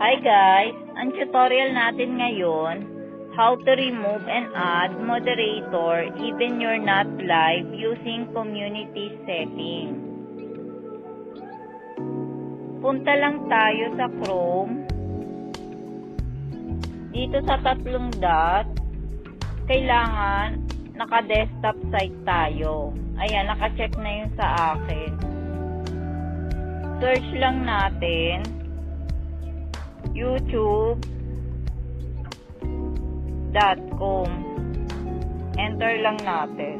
Hi guys! Ang tutorial natin ngayon, how to remove and add moderator even you're not live using community setting. Punta lang tayo sa Chrome. Dito sa tatlong dot, kailangan naka-desktop site tayo. Ayan, naka-check na yun sa akin. Search lang natin youtube.com. Enter lang natin.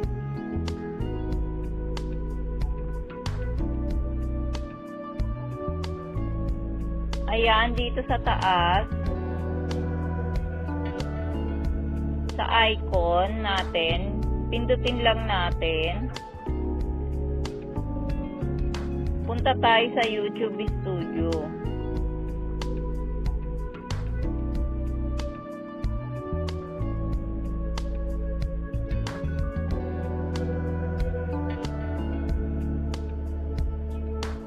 Ayan, dito sa taas, sa icon natin, pindutin lang natin. Punta tayo sa YouTube Studio.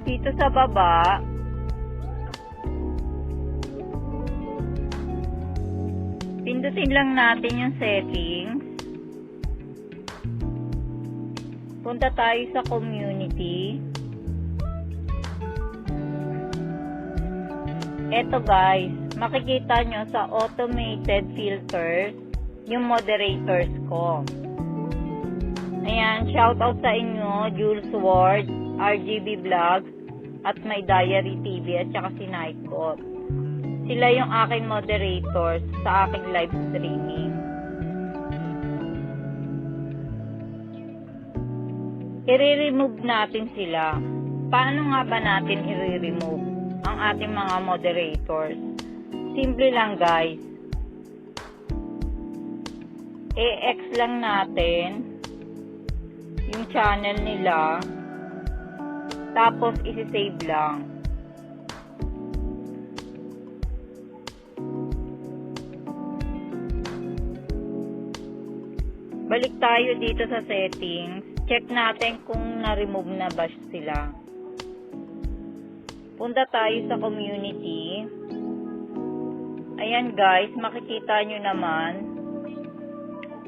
Dito sa baba, pindutin lang natin yung settings. Punta tayo sa community. Eto guys, makikita nyo sa automated filters yung moderators ko. Ayan, shoutout sa inyo, Jules Ward, RGB Vlogs, at My Diary TV, at saka si Nightbot. Sila yung aking moderators sa aking live streaming. I-remove natin sila. Paano nga ba natin i-remove ang ating mga moderators? Simple lang guys. I-X lang natin yung channel nila. Tapos isi-save lang. Balik tayo dito sa settings. Check natin kung na-remove na ba sila. Punta tayo sa community. Ayan guys, makikita nyo naman,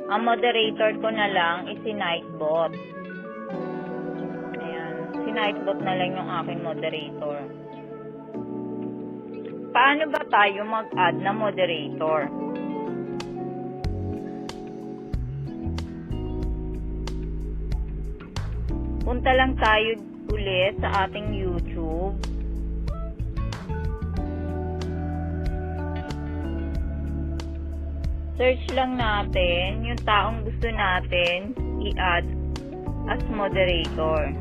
ang moderator ko na lang is si Nightbot. Ayan, si Nightbot na lang yung aking moderator. Paano ba tayo mag-add na moderator? Punta lang tayo ulit sa ating YouTube. Search lang natin yung taong gusto natin i-add as moderator.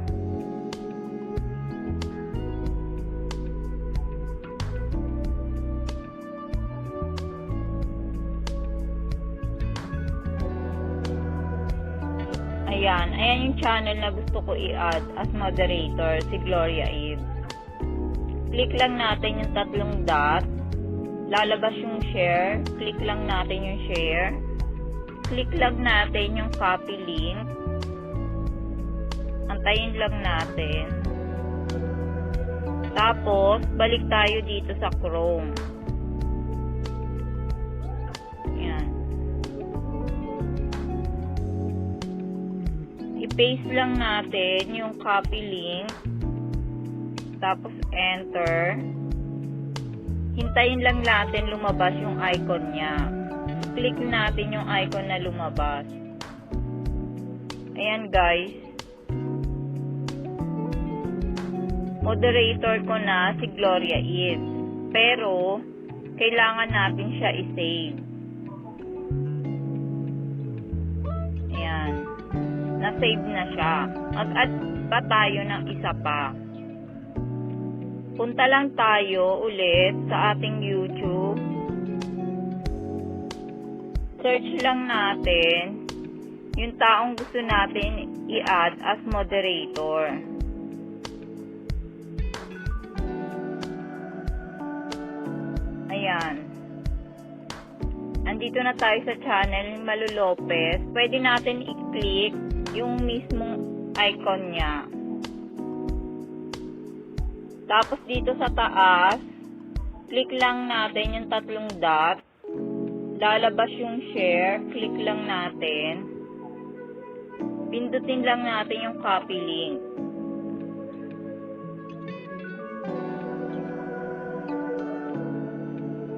Ayan yung channel na gusto ko i-add as moderator, si Gloria Eves. Click lang natin yung tatlong dot. Lalabas yung share. Click lang natin yung share. Click lang natin yung copy link. Antayin lang natin. Tapos, balik tayo dito sa Chrome. Ayan. I-paste lang natin yung copy link. Tapos, enter. Hintayin lang natin lumabas yung icon niya. Click natin yung icon na lumabas. Ayan guys. Moderator ko na si Gloria Eves. Pero, kailangan natin siya i-save. Ayan. Na-save na siya. Mag-add pa tayo ng isa pa. Punta lang tayo ulit sa ating YouTube. Search lang natin yung taong gusto natin i-add as moderator. Ayan. Andito na tayo sa channel ni LOPEZ. Pwede natin i-click yung mismong icon niya. Tapos dito sa taas, Click lang natin yung tatlong dot. Lalabas yung share. Click lang natin. Pindutin lang natin yung copy link.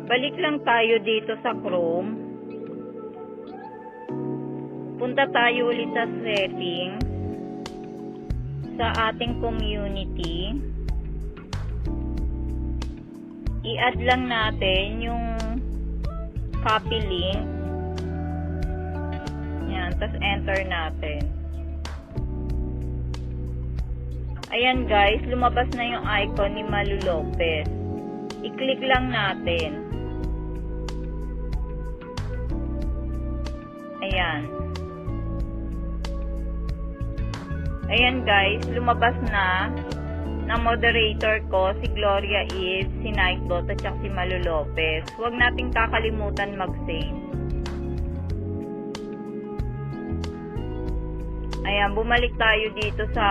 Balik lang tayo dito sa Chrome. Punta tayo ulit sa settings. Sa ating community. I-add lang natin yung copy link. Yan, tapos enter natin. Ayan guys, lumabas na yung icon ni Malu Lopez. I-click lang natin. Ayan. Ayan guys, lumabas na moderator ko, si Gloria Eves, si Nightbot, at saka si Malu Lopez. Huwag nating kakalimutan mag-save. Ayan, bumalik tayo dito sa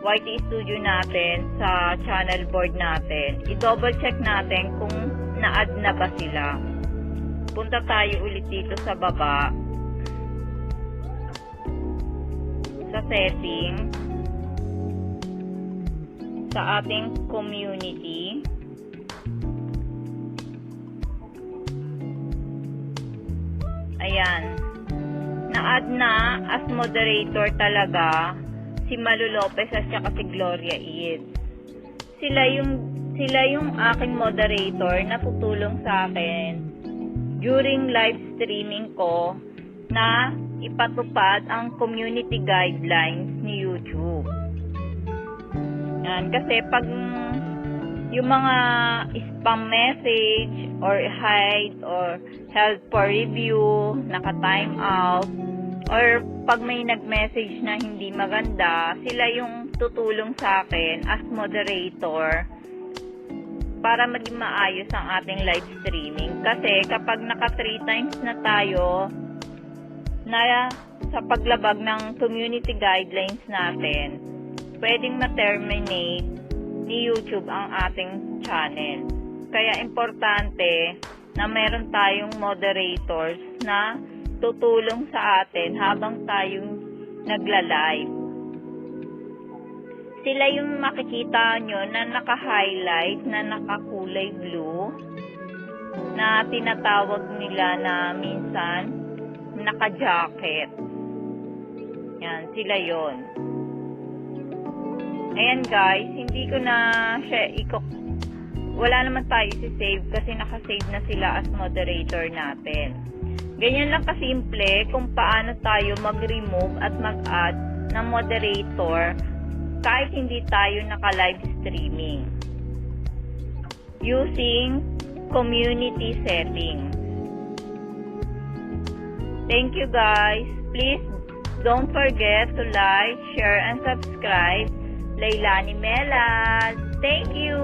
YT Studio natin, sa channel board natin. I-double check natin kung na-add na ba sila. Punta tayo ulit dito sa baba. Sa setting. Sa ating community. Ayan. Na-add na as moderator talaga si Malu Lopez at saka si Gloria Eves. Sila yung aking moderator na tutulong sa akin during live streaming ko na ipatupad ang community guidelines ni YouTube. Yan, kasi pag yung mga spam message or hide or held for review, naka-time out, or pag may nag-message na hindi maganda, sila yung tutulong sa akin as moderator para maging maayos ang ating live streaming. Kasi kapag naka 3 times na tayo na sa paglabag ng community guidelines natin, pwedeng ma-terminate ni YouTube ang ating channel. Kaya importante na meron tayong moderators na tutulong sa atin habang tayong nagla-live. Sila yung makikita nyo na naka-highlight, na nakakulay blue, na tinatawag nila na minsan naka-jacket. Yan, sila yon. Ayan guys, hindi ko na siya wala naman tayo si-save kasi naka-save na sila as moderator natin. Ganyan lang kasimple kung paano tayo mag-remove at mag-add ng moderator kahit hindi tayo naka-live streaming using community settings. Thank you guys. Please don't forget to like, share, and subscribe. Leilani Melad. Thank you.